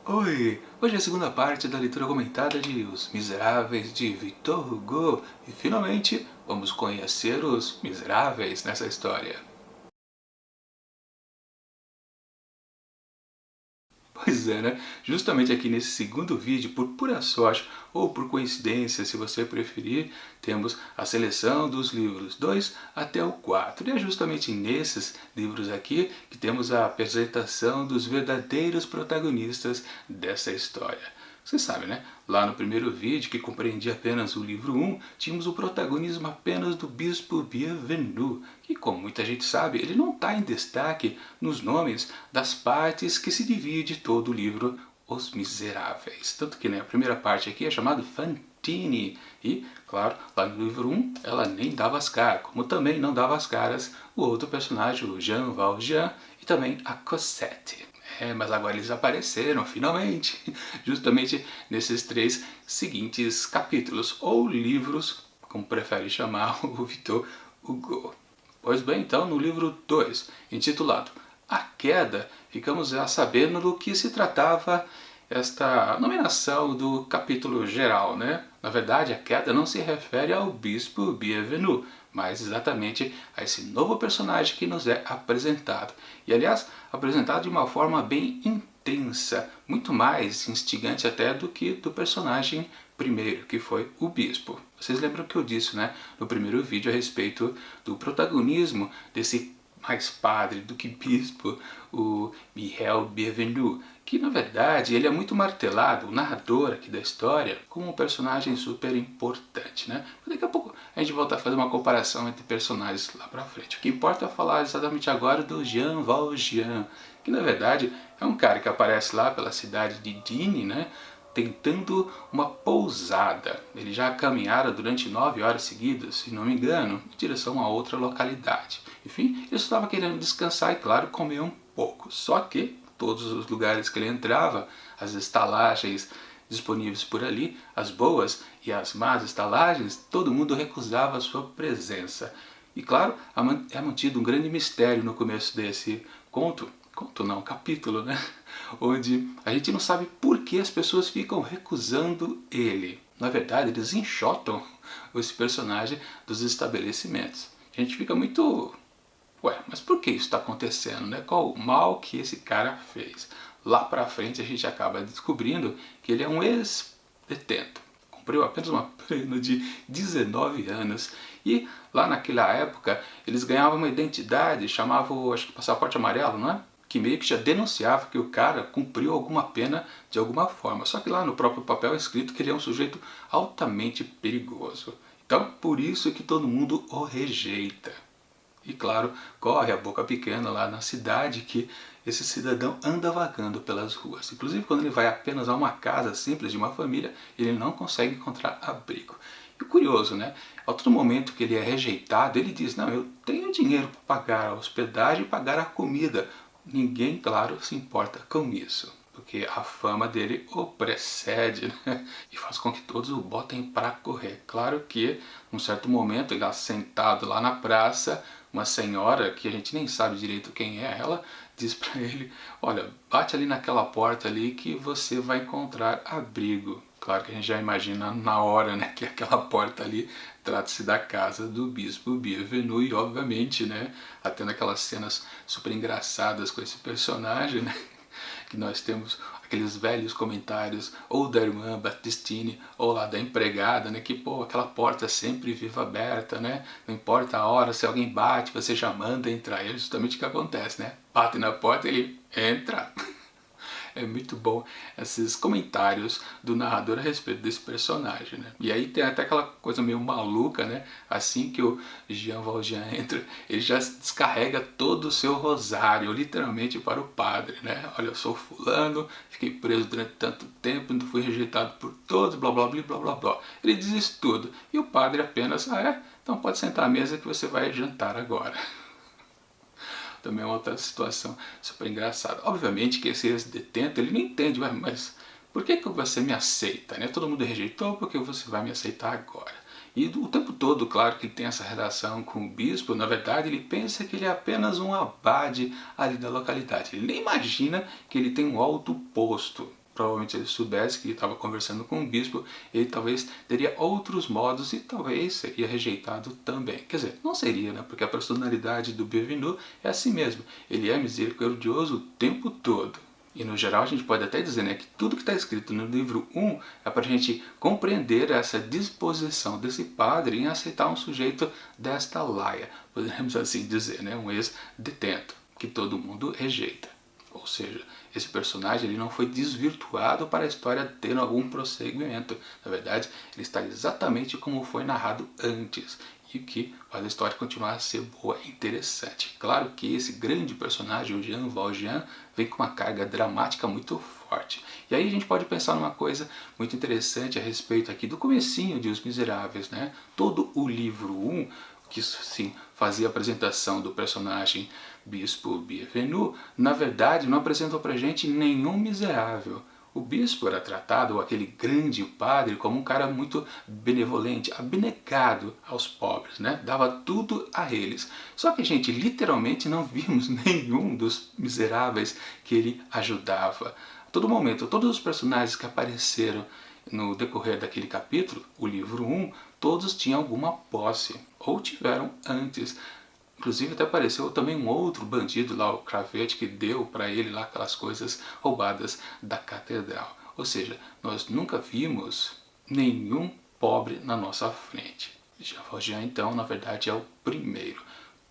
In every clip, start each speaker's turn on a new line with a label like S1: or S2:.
S1: Oi! Hoje é a segunda parte da leitura comentada de Os Miseráveis de Victor Hugo e finalmente vamos conhecer os miseráveis nessa história. Pois é, né? Justamente aqui nesse segundo vídeo, por pura sorte ou por coincidência, se você preferir, temos a seleção dos livros 2 até o 4. E é justamente nesses livros aqui que temos a apresentação dos verdadeiros protagonistas dessa história. Você sabe, né? Lá no primeiro vídeo, que compreendia apenas o livro 1, tínhamos o protagonismo apenas do Bispo Bienvenu, que, como muita gente sabe, ele não está em destaque nos nomes das partes que se divide todo o livro Os Miseráveis. Tanto que, né, a primeira parte aqui é chamada Fantine, e, claro, lá no livro 1 ela nem dava as caras, como também não dava as caras o outro personagem, o Jean Valjean, e também a Cosette. Mas agora eles apareceram, finalmente, justamente nesses três seguintes capítulos, ou livros, como prefere chamar o Victor Hugo. Pois bem, então, no livro 2, intitulado A Queda, ficamos já sabendo do que se tratava esta nomeação do capítulo geral, né? Na verdade, a queda não se refere ao Bispo Bienvenu, mas exatamente a esse novo personagem que nos é apresentado. E, aliás, apresentado de uma forma bem intensa, muito mais instigante até do que do personagem primeiro, que foi o Bispo. Vocês lembram que eu disse, né, no primeiro vídeo a respeito do protagonismo desse mais padre do que bispo, o Michel Bienvenu, que na verdade ele é muito martelado, o narrador aqui da história, como um personagem super importante, né? Daqui a pouco a gente volta a fazer uma comparação entre personagens lá pra frente. O que importa é falar exatamente agora do Jean Valjean, que na verdade é um cara que aparece lá pela cidade de Digne, né? Tentando uma pousada. Ele já caminhara durante 9 horas seguidas, se não me engano, em direção a outra localidade. Enfim, ele estava querendo descansar e, claro, comer um pouco. Só que todos os lugares que ele entrava, as estalagens disponíveis por ali, as boas e as más estalagens, todo mundo recusava a sua presença. E claro, é mantido um grande mistério no começo desse conto não, capítulo, né? Onde a gente não sabe por que as pessoas ficam recusando ele. Na verdade, eles enxotam esse personagem dos estabelecimentos. A gente fica muito... Ué, mas por que isso está acontecendo, né? Qual o mal que esse cara fez? Lá pra frente a gente acaba descobrindo que ele é um ex-detento. Cumpriu apenas uma pena de 19 anos. E lá naquela época eles ganhavam uma identidade, chamavam, acho que passaporte amarelo, não é? Que meio que já denunciava que o cara cumpriu alguma pena de alguma forma. Só que lá no próprio papel é escrito que ele é um sujeito altamente perigoso. Então, por isso é que todo mundo o rejeita. E claro, corre a boca pequena lá na cidade que esse cidadão anda vagando pelas ruas. Inclusive quando ele vai apenas a uma casa simples de uma família, ele não consegue encontrar abrigo. E o curioso, né? A todo momento que ele é rejeitado, ele diz, não, eu tenho dinheiro para pagar a hospedagem e pagar a comida. Ninguém, claro, se importa com isso, porque a fama dele o precede, né? E faz com que todos o botem para correr. Claro que, num certo momento, ele sentado lá na praça, uma senhora, que a gente nem sabe direito quem é ela, diz para ele, olha, bate ali naquela porta ali que você vai encontrar abrigo. Claro que a gente já imagina na hora, né, que aquela porta ali trata-se da casa do Bispo Bienvenu e, obviamente, né, até naquelas cenas super engraçadas com esse personagem, né, que nós temos aqueles velhos comentários ou da irmã Baptistine ou lá da empregada, né, que pô, aquela porta sempre viva aberta, né, não importa a hora, se alguém bate, você já manda entrar. É justamente o que acontece, né, bate na porta, ele entra. É muito bom esses comentários do narrador a respeito desse personagem, né? E aí tem até aquela coisa meio maluca, né? Assim que o Jean Valjean entra, ele já descarrega todo o seu rosário, literalmente para o padre, né? Olha, eu sou fulano, fiquei preso durante tanto tempo, fui rejeitado por todos, blá blá blá blá blá blá. Ele diz isso tudo. E o padre apenas, ah é? Então pode sentar à mesa que você vai jantar agora. Também é outra situação super engraçada. Obviamente que esse ex-detento, ele não entende, mas por que você me aceita, né? Todo mundo rejeitou, por que você vai me aceitar agora? E o tempo todo, claro que ele tem essa relação com o bispo, na verdade ele pensa que ele é apenas um abade ali da localidade. Ele nem imagina que ele tem um alto posto. provavelmente ele soubesse que estava conversando com o bispo, ele talvez teria outros modos e talvez seria rejeitado também. Quer dizer, não seria, né? Porque a personalidade do Bienvenu é assim mesmo. Ele é misericordioso o tempo todo. E no geral a gente pode até dizer, né, que tudo que está escrito no livro 1 é para a gente compreender essa disposição desse padre em aceitar um sujeito desta laia, podemos assim dizer, né, um ex-detento, que todo mundo rejeita. Ou seja, esse personagem ele não foi desvirtuado para a história ter algum prosseguimento. Na verdade, ele está exatamente como foi narrado antes. E o que faz a história continuar a ser boa e interessante. Claro que esse grande personagem, o Jean Valjean, vem com uma carga dramática muito forte. E aí a gente pode pensar numa coisa muito interessante a respeito aqui do comecinho de Os Miseráveis, né? Todo o livro 1, que sim, fazia a apresentação do personagem Bispo Bienvenu, na verdade não apresentou pra gente nenhum miserável. O bispo era tratado, ou aquele grande padre, como um cara muito benevolente, abnegado aos pobres, né? Dava tudo a eles. Só que, gente, literalmente não vimos nenhum dos miseráveis que ele ajudava. A todo momento, todos os personagens que apareceram no decorrer daquele capítulo, o livro 1, todos tinham alguma posse, ou tiveram antes. Inclusive até apareceu também um outro bandido lá, o Cravete, que deu para ele lá aquelas coisas roubadas da catedral. Ou seja, nós nunca vimos nenhum pobre na nossa frente. Jean Valjean, então, na verdade, é o primeiro.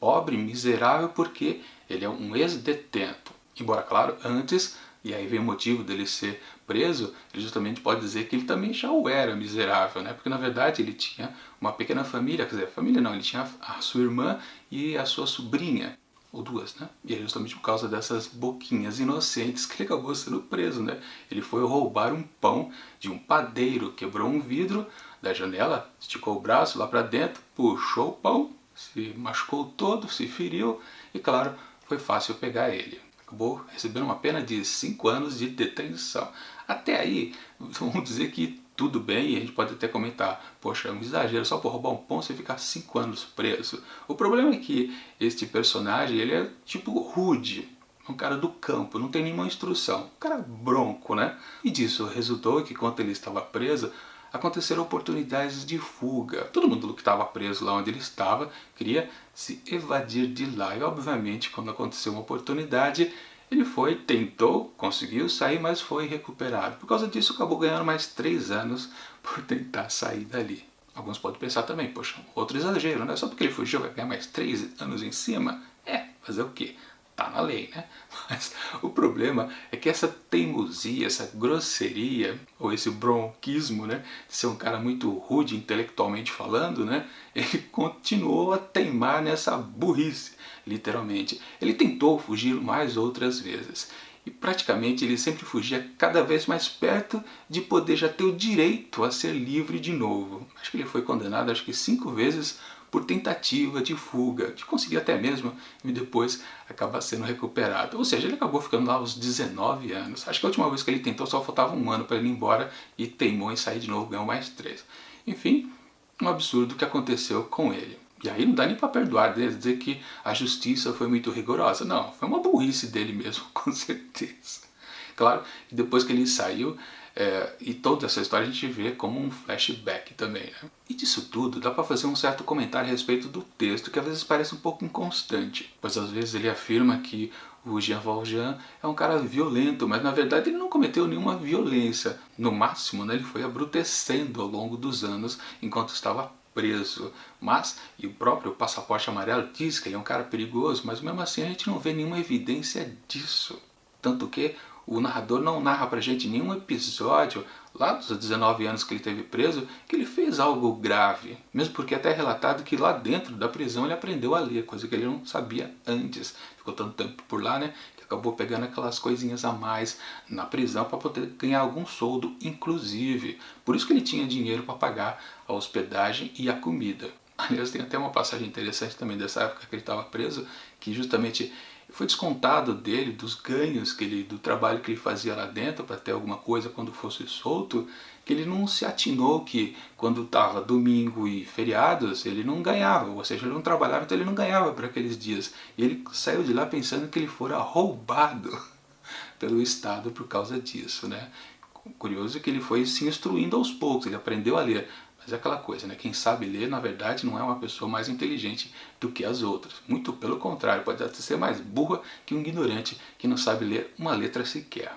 S1: Pobre, miserável, porque ele é um ex-detento. Embora, claro, antes, e aí vem o motivo dele ser preso, ele justamente pode dizer que ele também já o era miserável, né? Porque na verdade ele tinha uma pequena família, quer dizer, família não, ele tinha a sua irmã e a sua sobrinha, ou duas, né? E é justamente por causa dessas boquinhas inocentes que ele acabou sendo preso, né? Ele foi roubar um pão de um padeiro, quebrou um vidro da janela, esticou o braço lá para dentro, puxou o pão, se machucou todo, se feriu e, claro, foi fácil pegar ele. Acabou recebendo uma pena de 5 anos de detenção. Até aí, vamos dizer que tudo bem, e a gente pode até comentar, poxa, é um exagero, só por roubar um pão você ficar 5 anos preso. O problema é que este personagem, ele é tipo rude, um cara do campo, não tem nenhuma instrução, um cara bronco, né? E disso resultou que quando ele estava preso, aconteceram oportunidades de fuga. Todo mundo que estava preso lá onde ele estava queria se evadir de lá. E obviamente quando aconteceu uma oportunidade, ele foi, tentou, conseguiu sair, mas foi recuperado. Por causa disso acabou ganhando mais 3 anos por tentar sair dali. Alguns podem pensar também, poxa, outro exagero, né? Só porque ele fugiu vai ganhar mais 3 anos em cima? Fazer o quê? Tá na lei, né? Mas o problema é que essa teimosia, essa grosseria, ou esse bronquismo, né, de ser um cara muito rude intelectualmente falando, né, ele continuou a teimar nessa burrice, literalmente. Ele tentou fugir mais outras vezes. E praticamente ele sempre fugia cada vez mais perto de poder já ter o direito a ser livre de novo. Acho que ele foi condenado, acho que 5 vezes por tentativa de fuga, de conseguir até mesmo e depois acabar sendo recuperado. Ou seja, ele acabou ficando lá aos 19 anos. Acho que a última vez que ele tentou só faltava 1 ano para ele ir embora e teimou em sair de novo, ganhou mais 3. Enfim, um absurdo que aconteceu com ele. E aí não dá nem para perdoar, né? Dizer que a justiça foi muito rigorosa. Não, foi uma burrice dele mesmo, com certeza. Claro que depois que ele saiu, e toda essa história a gente vê como um flashback também, né? E disso tudo dá para fazer um certo comentário a respeito do texto, que às vezes parece um pouco inconstante, pois às vezes ele afirma que o Jean Valjean é um cara violento, mas na verdade ele não cometeu nenhuma violência. No máximo, né, ele foi abrutecendo ao longo dos anos enquanto estava preso. Mas, e o próprio Passaporte Amarelo diz que ele é um cara perigoso, mas mesmo assim a gente não vê nenhuma evidência disso. Tanto que o narrador não narra pra gente nenhum episódio lá dos 19 anos que ele teve preso que ele fez algo grave, mesmo porque até é relatado que lá dentro da prisão ele aprendeu a ler, coisa que ele não sabia antes. Ficou tanto tempo por lá, né, que acabou pegando aquelas coisinhas a mais na prisão para poder ganhar algum soldo, inclusive. Por isso que ele tinha dinheiro para pagar a hospedagem e a comida. Aliás, tem até uma passagem interessante também dessa época que ele estava preso, que justamente foi descontado dele, dos ganhos do trabalho que ele fazia lá dentro para ter alguma coisa quando fosse solto, que ele não se atinou que quando estava domingo e feriados ele não ganhava, ou seja, ele não trabalhava, então ele não ganhava para aqueles dias. E ele saiu de lá pensando que ele fora roubado pelo Estado por causa disso, né? O curioso é que ele foi se instruindo aos poucos, ele aprendeu a ler. Mas é aquela coisa, né? Quem sabe ler, na verdade, não é uma pessoa mais inteligente do que as outras. Muito pelo contrário, pode até ser mais burra que um ignorante que não sabe ler uma letra sequer.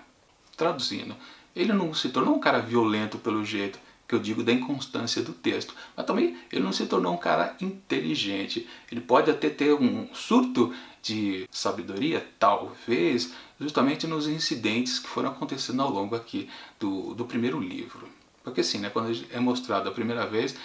S1: Traduzindo, ele não se tornou um cara violento pelo jeito que eu digo da inconstância do texto, mas também ele não se tornou um cara inteligente. Ele pode até ter um surto de sabedoria, talvez, justamente nos incidentes que foram acontecendo ao longo aqui do primeiro livro. Porque assim, né, quando é mostrado a primeira vez,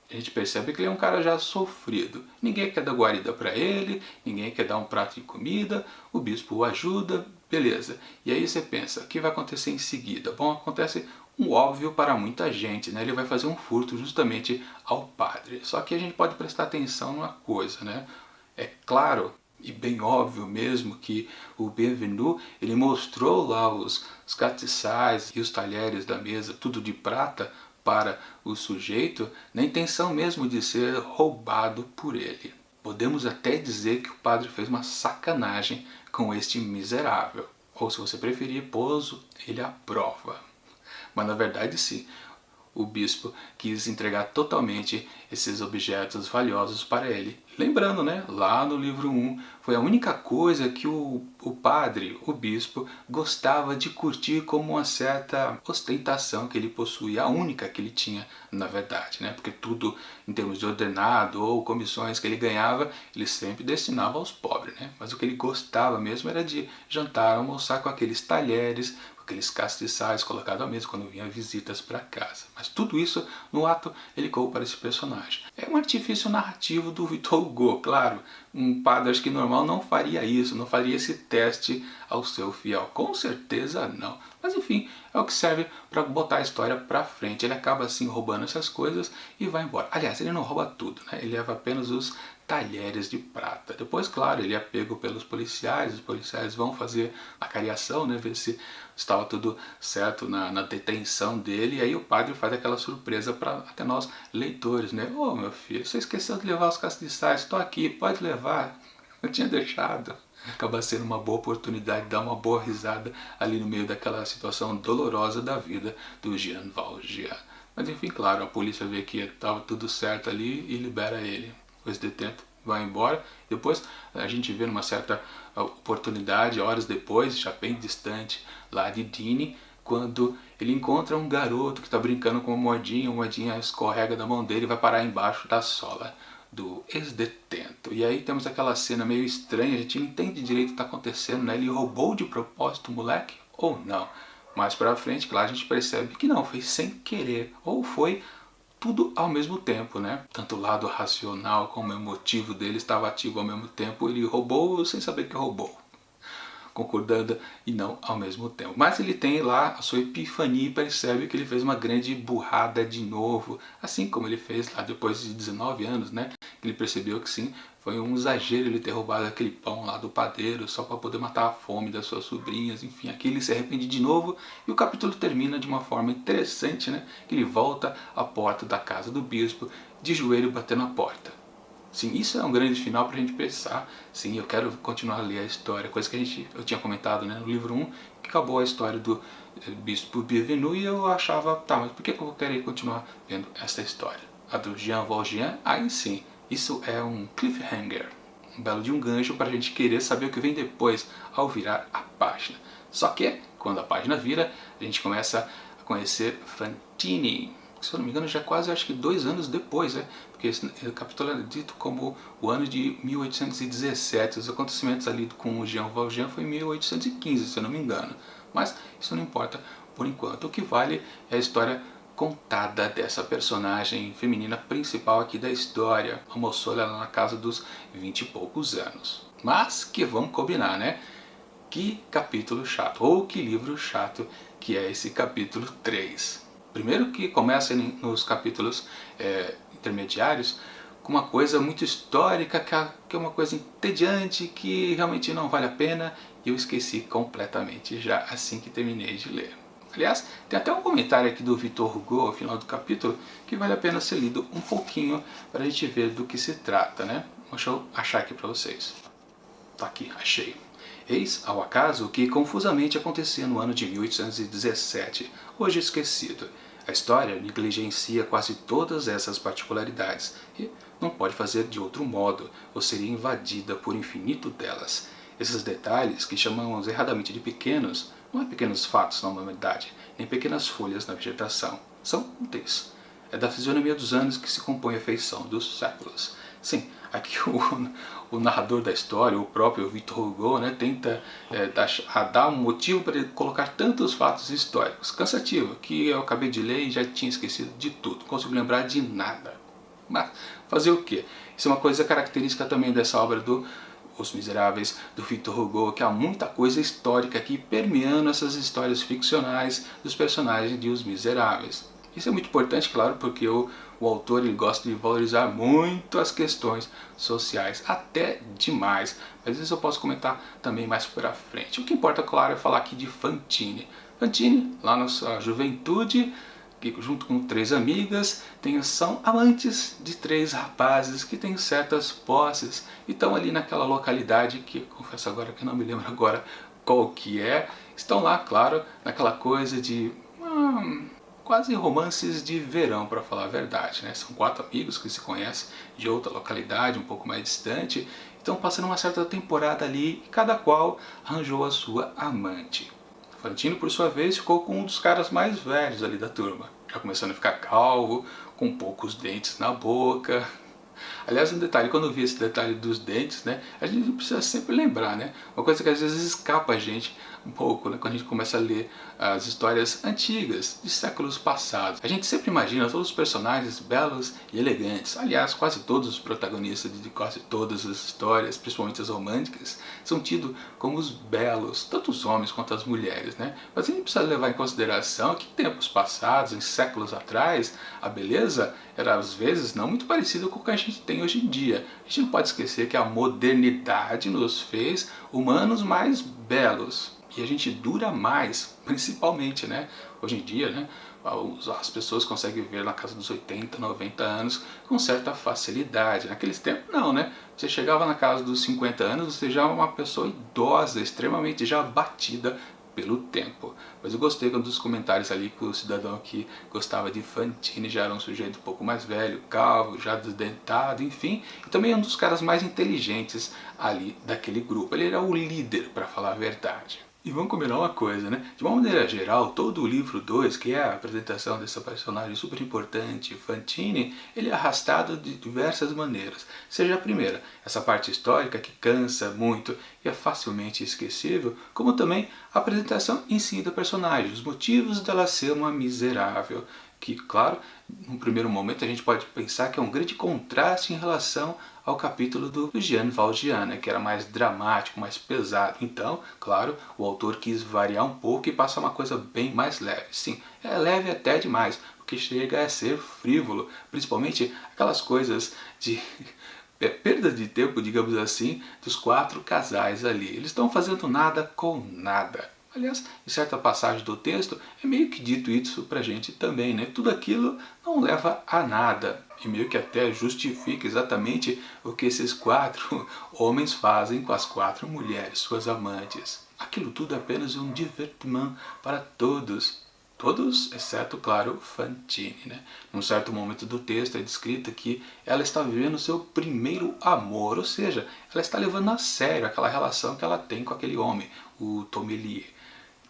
S1: a gente percebe que ele é um cara já sofrido. Ninguém quer dar guarida para ele, ninguém quer dar um prato de comida, o bispo o ajuda, beleza. E aí você pensa, o que vai acontecer em seguida? Bom, acontece um óbvio para muita gente, né? Ele vai fazer um furto justamente ao padre. Só que a gente pode prestar atenção numa coisa, né? É claro e bem óbvio mesmo que o Bienvenu, ele mostrou lá os castiçais e os talheres da mesa, tudo de prata, para o sujeito, na intenção mesmo de ser roubado por ele. Podemos até dizer que o padre fez uma sacanagem com este miserável. Ou se você preferir, pôs ele à prova. Mas na verdade sim, o bispo quis entregar totalmente esses objetos valiosos para ele. Lembrando, né, lá no livro 1, foi a única coisa que o padre, o bispo, gostava de curtir como uma certa ostentação que ele possuía, a única que ele tinha, na verdade, né, porque tudo em termos de ordenado ou comissões que ele ganhava, ele sempre destinava aos pobres, né, mas o que ele gostava mesmo era de jantar, almoçar com aqueles talheres, aqueles castiçais colocados à mesa quando vinha visitas para casa. Mas tudo isso, no ato, ele colocou para esse personagem. É um artifício narrativo do Victor Hugo, claro. Um padre acho que normal não faria isso, não faria esse teste ao seu fiel. Com certeza não. Mas enfim, é o que serve para botar a história para frente. Ele acaba assim roubando essas coisas e vai embora. Aliás, ele não rouba tudo, né? Ele leva apenas os talheres de prata. Depois, claro, ele é pego pelos policiais, os policiais vão fazer a cariação, né? Ver se estava tudo certo na detenção dele, e aí o padre faz aquela surpresa para até nós leitores, né? Ô meu filho, você esqueceu de levar os castiçais, estou aqui, pode levar, eu tinha deixado. Acaba sendo uma boa oportunidade de dar uma boa risada ali no meio daquela situação dolorosa da vida do Jean Valjean. Mas enfim, claro, a polícia vê que estava tudo certo ali e libera ele. Esse detento vai embora. Depois a gente vê numa certa oportunidade, horas depois, já bem distante lá de Dini, quando ele encontra um garoto que está brincando com uma moedinha escorrega da mão dele e vai parar embaixo da sola do ex-detento. E aí temos aquela cena meio estranha, a gente não entende direito o que está acontecendo, né? Ele roubou de propósito o moleque ou não? Mais pra frente, claro, a gente percebe que não, foi sem querer, ou foi tudo ao mesmo tempo, né? Tanto o lado racional como o emotivo dele estava ativo ao mesmo tempo. Ele roubou sem saber que roubou, concordando e não ao mesmo tempo. Mas ele tem lá a sua epifania e percebe que ele fez uma grande burrada de novo, assim como ele fez lá depois de 19 anos, né? Ele percebeu que sim, foi um exagero ele ter roubado aquele pão lá do padeiro só para poder matar a fome das suas sobrinhas, enfim, aqui ele se arrepende de novo e o capítulo termina de uma forma interessante, né? Ele volta à porta da casa do bispo, de joelho batendo a porta. Sim, isso é um grande final para a gente pensar. Sim, eu quero continuar a ler a história, coisa que eu tinha comentado, né, no livro 1, que acabou a história do bispo Bienvenu e eu achava, tá, mas por que eu vou querer continuar vendo essa história? A do Jean Valjean, aí sim, isso é um cliffhanger, um belo de um gancho para a gente querer saber o que vem depois ao virar a página. Só que, quando a página vira, a gente começa a conhecer Fantine. Se eu não me engano, já quase acho que 2 anos depois, né? Porque esse capítulo é dito como o ano de 1817. Os acontecimentos ali com o Jean Valjean foi em 1815, se eu não me engano. Mas isso não importa por enquanto. O que vale é a história contada dessa personagem feminina principal aqui da história, a moçola lá na casa dos 20 e poucos anos. Mas que vamos combinar, né? Que capítulo chato, ou que livro chato que é esse capítulo 3. Primeiro que começa nos capítulos intermediários com uma coisa muito histórica, que é uma coisa entediante, que realmente não vale a pena, e eu esqueci completamente já assim que terminei de ler. Aliás, tem até um comentário aqui do Victor Hugo ao final do capítulo que vale a pena ser lido um pouquinho para a gente ver do que se trata, né? Deixa eu achar aqui para vocês. Tá aqui, achei. Eis ao acaso o que confusamente acontecia no ano de 1817, hoje esquecido. A história negligencia quase todas essas particularidades e não pode fazer de outro modo, ou seria invadida por infinito delas. Esses detalhes, que chamamos erradamente de pequenos, não é pequenos fatos na humanidade, nem pequenas folhas na vegetação. São úteis. É da fisionomia dos anos que se compõe a feição dos séculos. Sim, aqui o narrador da história, o próprio Victor Hugo, né, tenta dar um motivo para ele colocar tantos fatos históricos. Cansativo, que eu acabei de ler e já tinha esquecido de tudo, não consigo lembrar de nada. Mas fazer o quê? Isso é uma coisa característica também dessa obra do Os Miseráveis, do Victor Hugo, que há muita coisa histórica aqui permeando essas histórias ficcionais dos personagens de Os Miseráveis. Isso é muito importante, claro, porque o autor ele gosta de valorizar muito as questões sociais, até demais. Mas isso eu posso comentar também mais pra frente. O que importa, claro, é falar aqui de Fantine. Fantine, lá na sua juventude, que junto com 3 amigas, são amantes de 3 rapazes que têm certas posses e estão ali naquela localidade que, confesso agora que não me lembro agora qual que é. Estão lá, claro, naquela coisa de quase romances de verão, para falar a verdade, né? São 4 amigos que se conhecem de outra localidade, um pouco mais distante, estão passando uma certa temporada ali e cada qual arranjou a sua amante. Fantino, por sua vez, ficou com um dos caras mais velhos ali da turma, já começando a ficar calvo, com poucos dentes na boca. Aliás, um detalhe, quando eu vi esse detalhe dos dentes, né, a gente precisa sempre lembrar, né, uma coisa que às vezes escapa a gente um pouco, né, quando a gente começa a ler as histórias antigas, de séculos passados. A gente sempre imagina todos os personagens belos e elegantes. Aliás, quase todos os protagonistas de quase todas as histórias, principalmente as românticas, são tidos como os belos, tanto os homens quanto as mulheres, né? Mas a gente precisa levar em consideração que em tempos passados, em séculos atrás, a beleza era às vezes não muito parecida com o que a gente tem hoje em dia. A gente não pode esquecer que a modernidade nos fez humanos mais belos. E a gente dura mais, principalmente, né? Hoje em dia, né? As pessoas conseguem viver na casa dos 80, 90 anos com certa facilidade. Naqueles tempos, não, né? Você chegava na casa dos 50 anos, você já é uma pessoa idosa, extremamente já abatida pelo tempo. Mas eu gostei dos comentários ali que o cidadão que gostava de Fantine já era um sujeito um pouco mais velho, calvo, já desdentado, enfim. E também é um dos caras mais inteligentes ali daquele grupo. Ele era o líder, para falar a verdade. E vamos combinar uma coisa, né? De uma maneira geral, todo o livro 2, que é a apresentação dessa personagem super importante, Fantine, ele é arrastado de diversas maneiras. Seja a primeira, essa parte histórica que cansa muito e é facilmente esquecível, como também a apresentação em si da personagem, os motivos dela ser uma miserável. Que, claro, num primeiro momento a gente pode pensar que é um grande contraste em relação ao capítulo do Jean Valjean, né, que era mais dramático, mais pesado. Então, claro, o autor quis variar um pouco e passar uma coisa bem mais leve. Sim, é leve até demais, porque chega a ser frívolo, principalmente aquelas coisas de perda de tempo, digamos assim, dos 4 casais ali. Eles estão fazendo nada com nada. Aliás, em certa passagem do texto, é meio que dito isso pra gente também, né? Tudo aquilo não leva a nada. E meio que até justifica exatamente o que esses 4 homens fazem com as 4 mulheres, suas amantes. Aquilo tudo é apenas um divertimento para todos. Todos, exceto, claro, Fantine, né? Num certo momento do texto é descrito que ela está vivendo o seu primeiro amor, ou seja, ela está levando a sério aquela relação que ela tem com aquele homem, o Tomelier.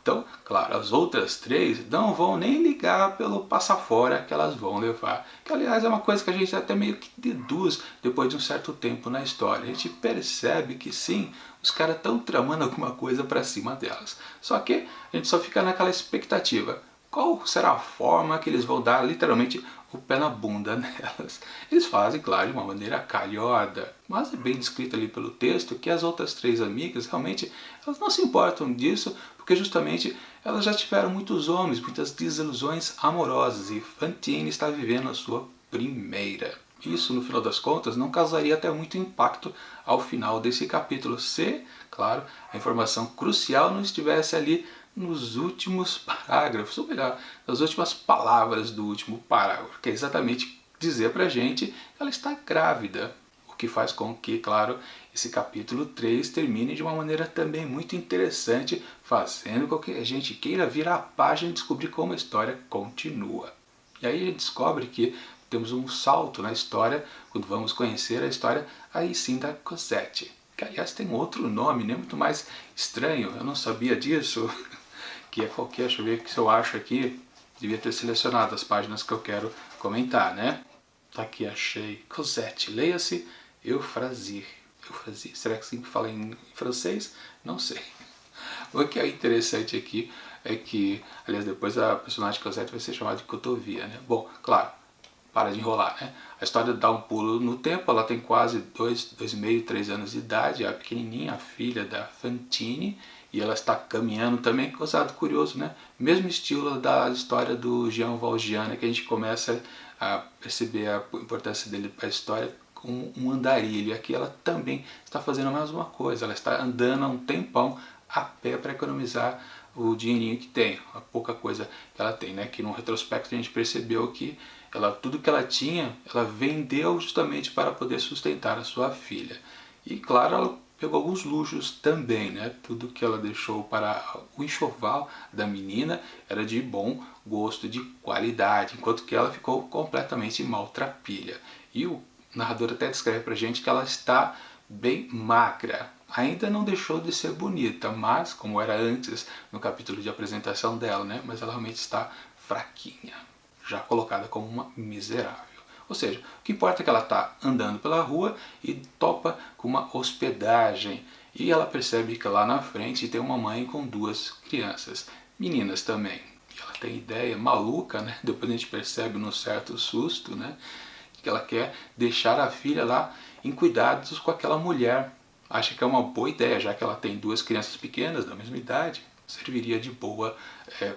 S1: Então, claro, as outras 3 não vão nem ligar pelo passafora que elas vão levar. Que, aliás, é uma coisa que a gente até meio que deduz depois de um certo tempo na história. A gente percebe que sim, os caras estão tramando alguma coisa para cima delas. Só que a gente só fica naquela expectativa. Qual será a forma que eles vão dar literalmente o pé na bunda nelas? Eles fazem, claro, de uma maneira calhorda, mas é bem descrito ali pelo texto que as outras 3 amigas realmente elas não se importam disso, porque justamente elas já tiveram muitos homens, muitas desilusões amorosas e Fantine está vivendo a sua primeira. Isso, no final das contas, não causaria até muito impacto ao final desse capítulo, se, claro, a informação crucial não estivesse ali nos últimos parágrafos, ou melhor, nas últimas palavras do último parágrafo, que é exatamente dizer pra gente que ela está grávida. O o que faz com que, claro, esse capítulo 3 termine de uma maneira também muito interessante, fazendo com que a gente queira virar a página e descobrir como a história continua. E aí a gente descobre que temos um salto na história, quando vamos conhecer a história aí sim da Cosette, que aliás tem outro nome, né, muito mais estranho, eu não sabia disso, que é qualquer, deixa eu ver se eu acho aqui, devia ter selecionado as páginas que eu quero comentar, né? Tá aqui, achei. Cosette, leia-se Euphrasie. Euphrasie, será que assim que fala em francês? Não sei. O que é interessante aqui é que, aliás, depois a personagem Cosette vai ser chamada de Cotovia, né? Bom, claro, para de enrolar, né? A história dá um pulo no tempo, ela tem quase 2,5, 3 anos de idade, a pequenininha, a filha da Fantine, e ela está caminhando também, gozado, curioso, né? Mesmo estilo da história do Jean Valjean, né? Que a gente começa a perceber a importância dele para a história com um andarilho. Aqui ela também está fazendo a mesma coisa, ela está andando há um tempão a pé para economizar o dinheirinho que tem, a pouca coisa que ela tem, né? Que no retrospecto a gente percebeu que tudo que ela tinha, ela vendeu justamente para poder sustentar a sua filha. E claro, ela pegou alguns luxos também, né? Tudo que ela deixou para o enxoval da menina era de bom gosto, de qualidade, enquanto que ela ficou completamente maltrapilha. E o narrador até descreve pra gente que ela está bem magra. Ainda não deixou de ser bonita, mas como era antes no capítulo de apresentação dela, né? Mas ela realmente está fraquinha, já colocada como uma miserável. Ou seja, o que importa é que ela está andando pela rua e topa com uma hospedagem. E ela percebe que lá na frente tem uma mãe com 2 crianças, meninas também. E ela tem ideia maluca, né? Depois a gente percebe num certo susto, né? Que ela quer deixar a filha lá em cuidados com aquela mulher. Acha que é uma boa ideia, já que ela tem 2 crianças pequenas da mesma idade, serviria de boa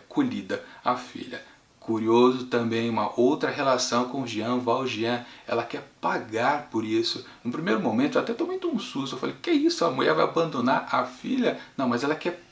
S1: colhida a filha. Curioso também, uma outra relação com Jean Valjean, ela quer pagar por isso. No primeiro momento eu até tomei um susto, eu falei, que isso, a mulher vai abandonar a filha? Não, mas ela quer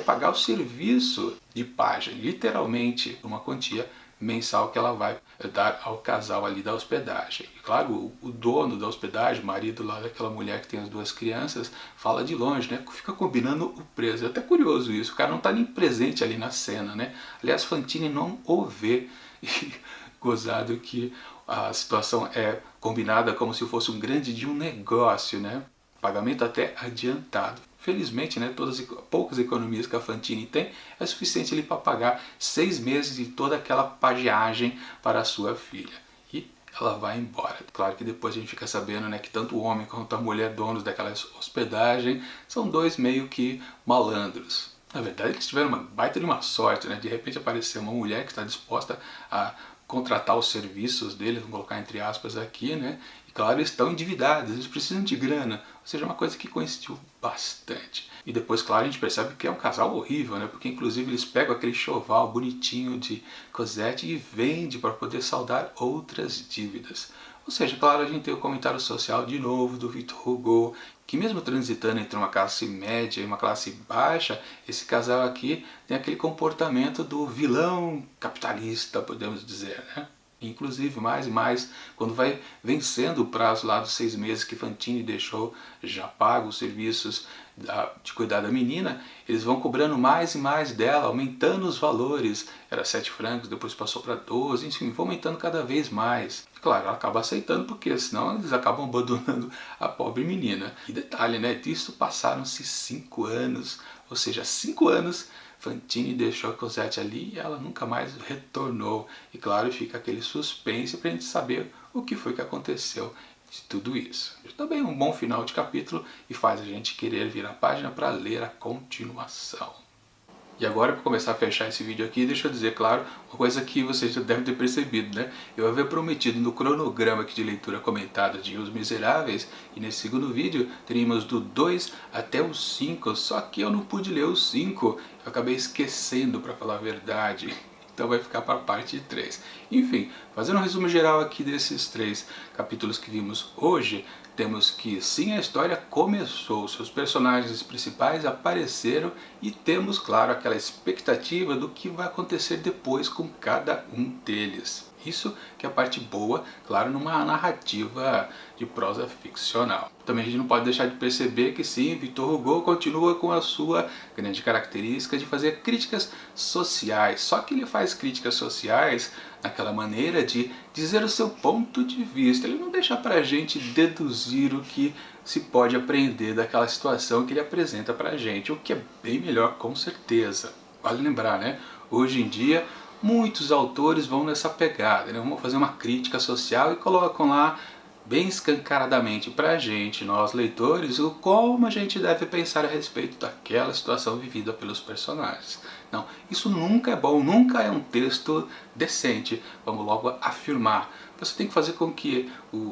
S1: pagar o serviço de pajem, literalmente, uma quantia mensal que ela vai dar ao casal ali da hospedagem. E claro, o dono da hospedagem, o marido lá daquela mulher que tem as 2 crianças, fala de longe, né? Fica combinando o preço. É até curioso isso, o cara não está nem presente ali na cena, né? Aliás, Fantine não o vê. E gozado que a situação é combinada como se fosse um grande de um negócio, né? Pagamento até adiantado. Felizmente, né, todas as poucas economias que a Fantine tem é suficiente ali para pagar 6 meses de toda aquela pagiagem para a sua filha. E ela vai embora. Claro que depois a gente fica sabendo, né, que tanto o homem quanto a mulher donos daquela hospedagem são 2 meio que malandros. Na verdade, eles tiveram uma baita de uma sorte, né? De repente apareceu uma mulher que está disposta a contratar os serviços deles, vamos colocar entre aspas aqui, né? E claro, eles estão endividados, eles precisam de grana, ou seja, uma coisa que coincidiu bastante. E depois, claro, a gente percebe que é um casal horrível, né? Porque inclusive eles pegam aquele enxoval bonitinho de Cosette e vendem para poder saldar outras dívidas. Ou seja, claro, a gente tem o comentário social de novo do Victor Hugo, que mesmo transitando entre uma classe média e uma classe baixa, esse casal aqui tem aquele comportamento do vilão capitalista, podemos dizer, né? Inclusive, mais e mais, quando vai vencendo o prazo lá dos 6 meses que Fantine deixou já pago os serviços de cuidar da menina, eles vão cobrando mais e mais dela, aumentando os valores. Era 7 francos, depois passou para 12, enfim, vão aumentando cada vez mais. Claro, ela acaba aceitando, porque senão eles acabam abandonando a pobre menina. E detalhe, né, disso passaram-se 5 anos, ou seja, 5 anos Fantine deixou a Cosette ali e ela nunca mais retornou. E claro, fica aquele suspense para a gente saber o que foi que aconteceu de tudo isso. Também um bom final de capítulo e faz a gente querer virar a página para ler a continuação. E agora, para começar a fechar esse vídeo aqui, deixa eu dizer, claro, uma coisa que vocês já devem ter percebido, né? Eu havia prometido no cronograma aqui de leitura comentada de Os Miseráveis, e nesse segundo vídeo teríamos do 2 até o 5, só que eu não pude ler o 5, eu acabei esquecendo, para falar a verdade. Então vai ficar para a parte 3. Enfim, fazendo um resumo geral aqui desses 3 capítulos que vimos hoje, temos que sim, a história começou, seus personagens principais apareceram e temos, claro, aquela expectativa do que vai acontecer depois com cada um deles. Isso que é a parte boa, claro, numa narrativa de prosa ficcional. Também a gente não pode deixar de perceber que sim, Victor Hugo continua com a sua grande característica de fazer críticas sociais. Só que ele faz críticas sociais naquela maneira de dizer o seu ponto de vista. Ele não deixa pra gente deduzir o que se pode aprender daquela situação que ele apresenta pra gente, o que é bem melhor com certeza. Vale lembrar, né? Hoje em dia, muitos autores vão nessa pegada, né? Vão fazer uma crítica social e colocam lá bem escancaradamente para a gente, nós leitores, o como a gente deve pensar a respeito daquela situação vivida pelos personagens. Não, isso nunca é bom, nunca é um texto decente, vamos logo afirmar. Você tem que fazer com que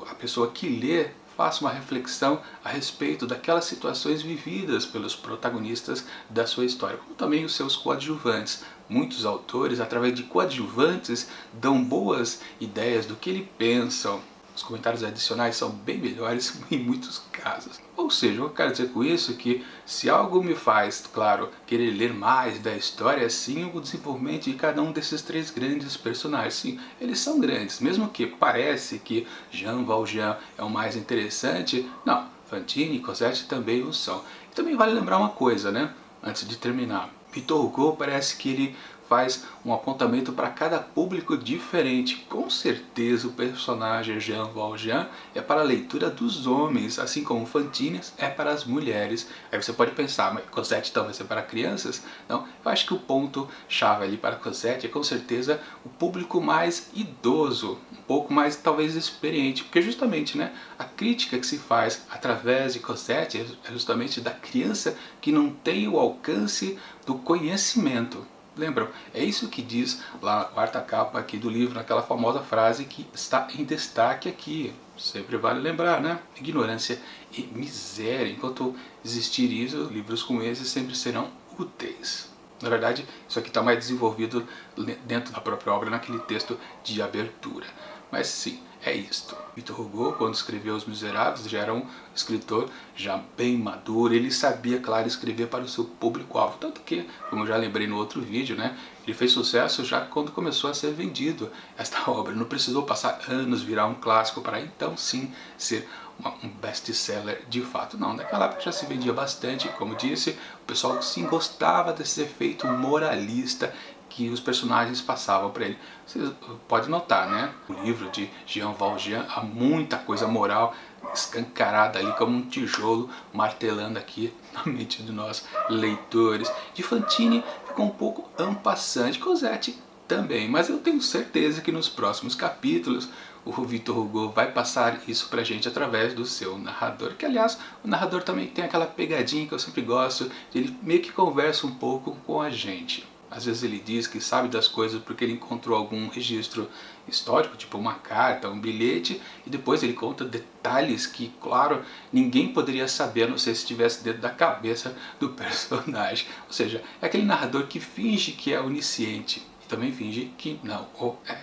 S1: a pessoa que lê faça uma reflexão a respeito daquelas situações vividas pelos protagonistas da sua história, como também os seus coadjuvantes. Muitos autores, através de coadjuvantes, dão boas ideias do que eles pensam. Os comentários adicionais são bem melhores em muitos casos. Ou seja, eu quero dizer com isso que se algo me faz, claro, querer ler mais da história, é sim o desenvolvimento de cada um desses três grandes personagens. Sim, eles são grandes, mesmo que parece que Jean Valjean é o mais interessante, não, Fantine e Cosette também o são. E também vale lembrar uma coisa, né, antes de terminar. Victor Hugo parece que ele faz um apontamento para cada público diferente. Com certeza o personagem Jean Valjean é para a leitura dos homens, assim como Fantine é para as mulheres. Aí você pode pensar, mas Cosette então vai ser para crianças? Não, eu acho que o ponto-chave ali para Cosette é com certeza o público mais idoso, um pouco mais talvez experiente, porque justamente, né, a crítica que se faz através de Cosette é justamente da criança que não tem o alcance do conhecimento. Lembram? É isso que diz lá na quarta capa aqui do livro, naquela famosa frase que está em destaque aqui. Sempre vale lembrar, né? Ignorância e miséria. Enquanto existir isso, livros como esses sempre serão úteis. Na verdade, isso aqui está mais desenvolvido dentro da própria obra, naquele texto de abertura. Mas sim, é isto. Victor Hugo, quando escreveu Os Miseráveis, já era um escritor já bem maduro. Ele sabia, claro, escrever para o seu público-alvo. Tanto que, como eu já lembrei no outro vídeo, né, ele fez sucesso já quando começou a ser vendido esta obra. Não precisou passar anos, virar um clássico, para então sim ser um best-seller de fato. Não, naquela época já se vendia bastante, como disse, o pessoal sim gostava desse efeito moralista que os personagens passavam para ele. Você pode notar, né? No livro de Jean Valjean há muita coisa moral escancarada ali como um tijolo martelando aqui na mente de nós leitores. De Fantine ficou um pouco en passant, Cosette também, mas eu tenho certeza que nos próximos capítulos o Victor Hugo vai passar isso pra gente através do seu narrador, que aliás o narrador também tem aquela pegadinha que eu sempre gosto, ele meio que conversa um pouco com a gente. Às vezes ele diz que sabe das coisas porque ele encontrou algum registro histórico, tipo uma carta, um bilhete, e depois ele conta detalhes que, claro, ninguém poderia saber, a não ser se estivesse dentro da cabeça do personagem. Ou seja, é aquele narrador que finge que é onisciente e também finge que não o é.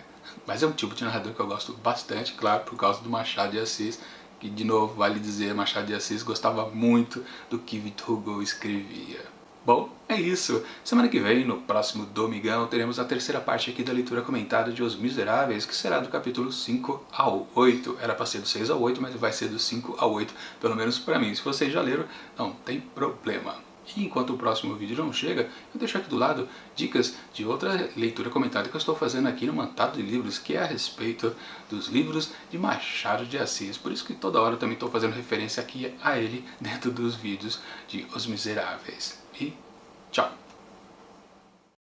S1: Mas é um tipo de narrador que eu gosto bastante, claro, por causa do Machado de Assis, que, de novo, vale dizer, Machado de Assis gostava muito do que Victor Hugo escrevia. Bom, é isso. Semana que vem, no próximo domingão, teremos a terceira parte aqui da leitura comentada de Os Miseráveis, que será do capítulo 5 ao 8. Era para ser do 6 ao 8, mas vai ser do 5 ao 8, pelo menos para mim. Se vocês já leram, não tem problema. E enquanto o próximo vídeo não chega, eu deixo aqui do lado dicas de outra leitura comentada que eu estou fazendo aqui no Mantado de Livros, que é a respeito dos livros de Machado de Assis. Por isso que toda hora eu também estou fazendo referência aqui a ele dentro dos vídeos de Os Miseráveis. E tchau!